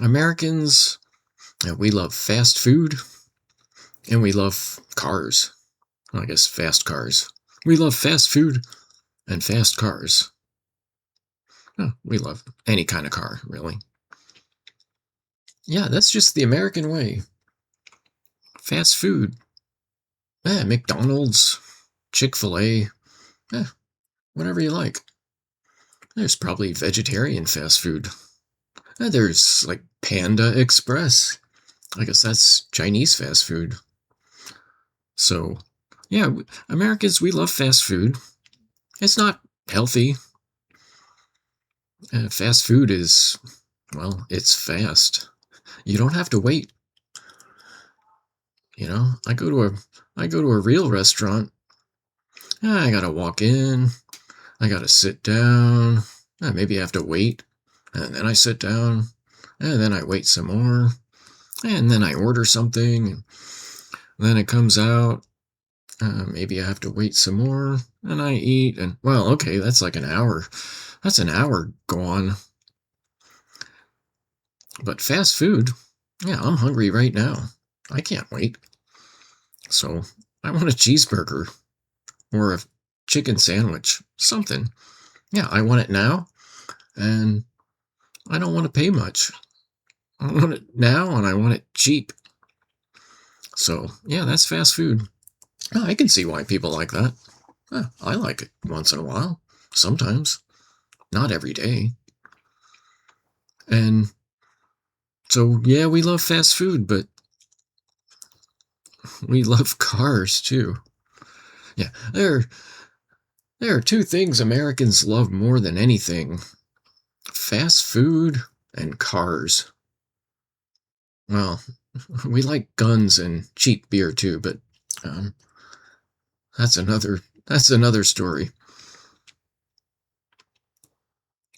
Americans, we love fast food and we love cars. Well, I guess fast cars. We love fast food and fast cars. We love any kind of car, really. Yeah, that's just the American way. Fast food. McDonald's, Chick-fil-A, whatever you like. There's probably vegetarian fast food. There's like Panda Express. I guess that's Chinese fast food. So, yeah, Americans, we love fast food. It's not healthy. Fast food is, well, it's fast. You don't have to wait. I go to a real restaurant. I gotta walk in. I gotta sit down. Maybe I have to wait. And then I sit down. And then I wait some more. And then I order something. And then it comes out. Maybe I have to wait some more. And I eat. And, well, okay, that's like an hour. That's an hour gone. But fast food, yeah, I'm hungry right now. I can't wait. So I want a cheeseburger or a chicken sandwich, something. Yeah, I want it now, and I don't want to pay much. I want it now, and I want it cheap. So, yeah, that's fast food. I can see why people like that. I like it once in a while, sometimes, not every day. And so, yeah, we love fast food, but we love cars too. Yeah, there are two things Americans love more than anything: fast food and cars. Well, we like guns and cheap beer too, but that's another story.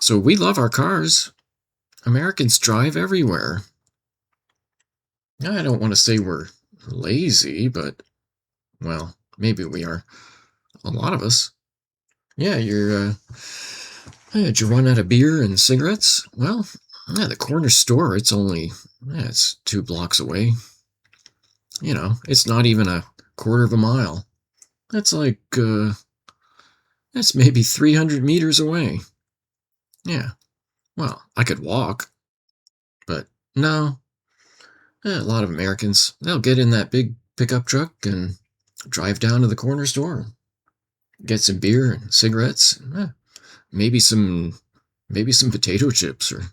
So we love our cars. Americans drive everywhere. I don't want to say we're lazy, but, well, maybe we are. A lot of us. Yeah, did you run out of beer and cigarettes? Well, yeah, the corner store, it's 2 blocks away. It's not even a quarter of a mile. That's that's maybe 300 meters away. Yeah, well, I could walk, but no. A lot of Americans, they'll get in that big pickup truck and drive down to the corner store, get some beer and cigarettes, maybe some potato chips or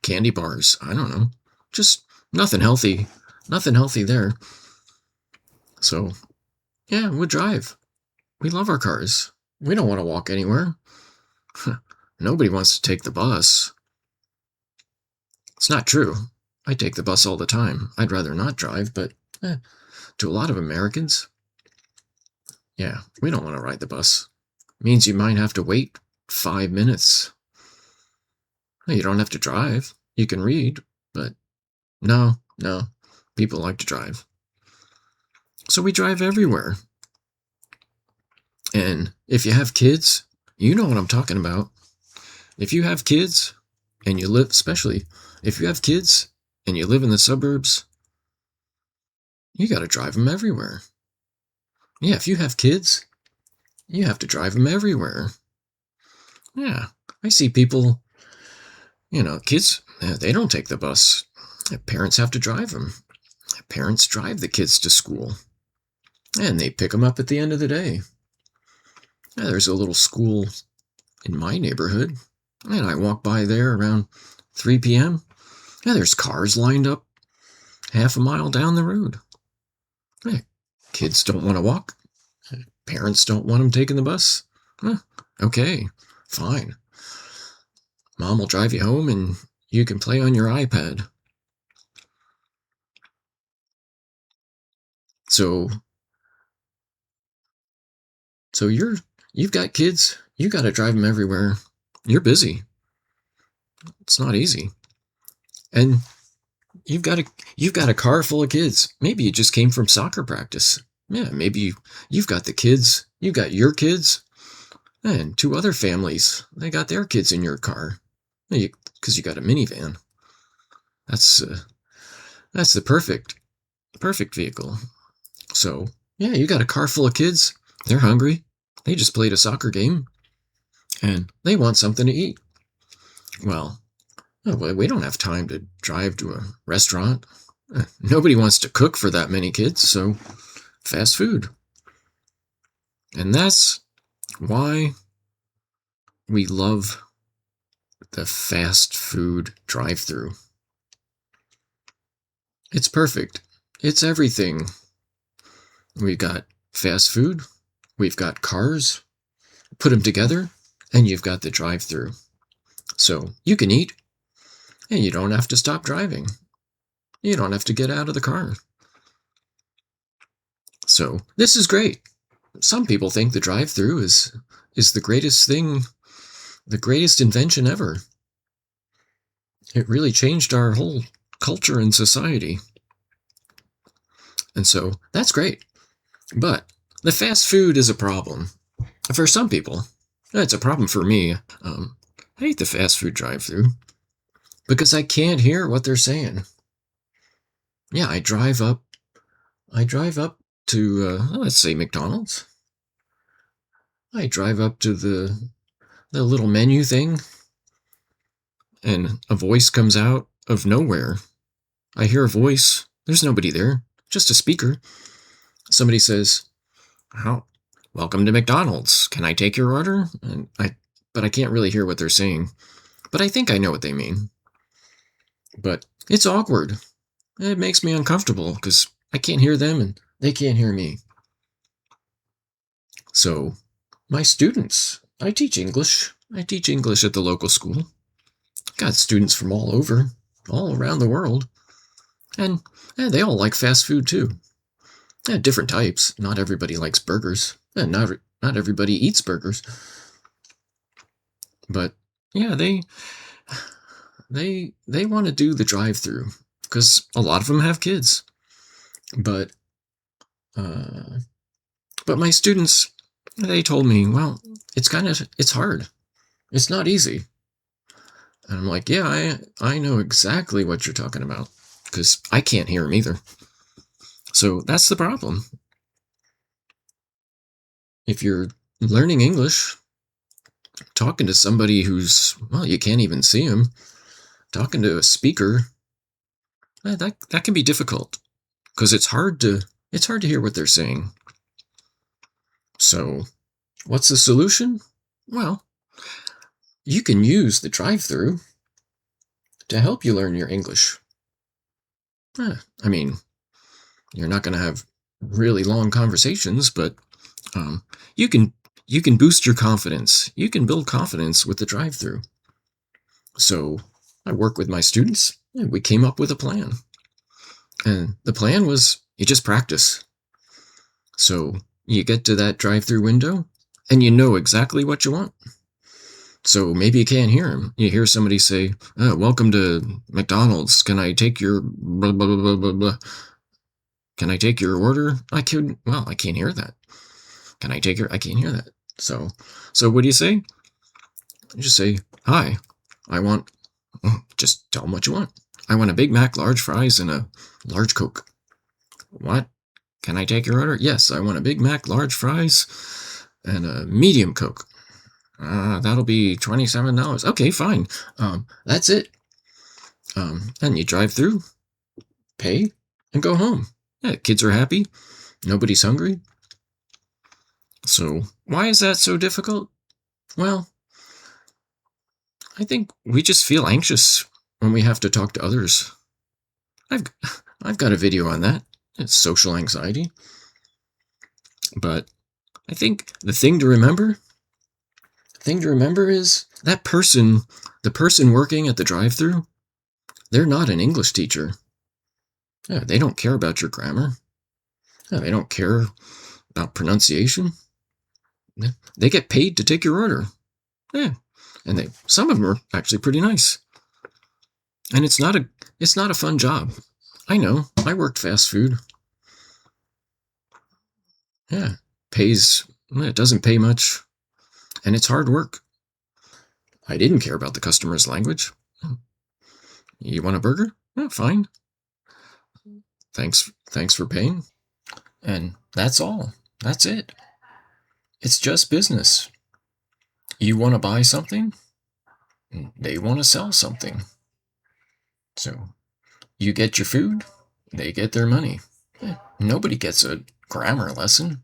candy bars. I don't know. Just nothing healthy. Nothing healthy there. So, yeah, we drive. We love our cars. We don't want to walk anywhere. Nobody wants to take the bus. It's not true. I take the bus all the time. I'd rather not drive, but to a lot of Americans, yeah, we don't want to ride the bus. It means you might have to wait 5 minutes. You don't have to drive. You can read, but no, people like to drive. So we drive everywhere. And if you have kids, you know what I'm talking about. If you have kids and you live, especially if you have kids and you live in the suburbs, you got to drive them everywhere. Yeah, if you have kids, you have to drive them everywhere. Yeah, I see people, kids, they don't take the bus. Parents have to drive them. Parents drive the kids to school. And they pick them up at the end of the day. There's a little school in my neighborhood, and I walk by there around 3 p.m. There's cars lined up half a mile down the road. Kids don't want to walk. Parents don't want them taking the bus. Okay, fine. Mom will drive you home and you can play on your iPad. So you've got kids, you got to drive them everywhere. You're busy. It's not easy. And you've got a car full of kids. Maybe you just came from soccer practice. Yeah, maybe you've got the kids. You got your kids, and 2 other families. They got their kids in your car, because you got a minivan. That's that's the perfect vehicle. So yeah, you got a car full of kids. They're hungry. They just played a soccer game and they want something to eat. Well, we don't have time to drive to a restaurant. Nobody wants to cook for that many kids, so fast food. And that's why we love the fast food drive-thru. It's perfect. It's everything. We've got fast food, we've got cars, put them together, and you've got the drive-thru. So you can eat, and you don't have to stop driving. You don't have to get out of the car. So this is great. Some people think the drive-thru is the greatest thing, the greatest invention ever. It really changed our whole culture and society. And so that's great. But the fast food is a problem for some people. It's a problem for me. I hate the fast food drive-thru because I can't hear what they're saying. Yeah, I drive up to let's say McDonald's. I drive up to the little menu thing, and a voice comes out of nowhere. I hear a voice. There's nobody there, just a speaker. Somebody says, "How? Welcome to McDonald's. Can I take your order?" But I can't really hear what they're saying. But I think I know what they mean. But it's awkward. It makes me uncomfortable because I can't hear them and they can't hear me. So, my students, I teach English. I teach English at the local school. Got students from all over, all around the world. And they all like fast food too. Different types. Not everybody likes burgers. Not everybody eats burgers. But yeah, they want to do the drive-thru because a lot of them have kids. But my students, they told me, well, it's hard. It's not easy. And I'm like, yeah, I know exactly what you're talking about because I can't hear them either. So that's the problem. If you're learning English, talking to somebody who's, well, you can't even see them, talking to a speaker, that can be difficult because it's hard to hear what they're saying. So what's the solution? Well, you can use the drive-thru to help you learn your English. I mean, you're not going to have really long conversations, but you can boost your confidence. You can build confidence with the drive-thru. So I work with my students, and we came up with a plan. And the plan was you just practice. So you get to that drive-thru window, and you know exactly what you want. So maybe you can't hear them. You hear somebody say, "Welcome to McDonald's. Can I take your blah, blah, blah, blah, blah. Can I take your order?" I can't hear that. I can't hear that. So what do you say? You just say, "Hi, I want," just tell them what you want. "I want a Big Mac, large fries, and a large Coke." "What? Can I take your order?" "Yes, I want a Big Mac, large fries, and a medium Coke." That'll be $27. Okay, fine. That's it. And you drive through, pay, and go home. Yeah, kids are happy. Nobody's hungry. So why is that so difficult? Well, I think we just feel anxious when we have to talk to others. I've got a video on that. It's social anxiety. But I think the thing to remember is that person, the person working at the drive-thru, they're not an English teacher. Yeah, they don't care about your grammar. Yeah, they don't care about pronunciation. They get paid to take your order. Yeah, and some of them are actually pretty nice. And it's not a fun job. I know. I worked fast food. Yeah, it doesn't pay much, and it's hard work. I didn't care about the customer's language. You want a burger? Fine. Thanks for paying. And that's all. That's it. It's just business. You want to buy something, and they want to sell something. So you get your food, they get their money. Nobody gets a grammar lesson.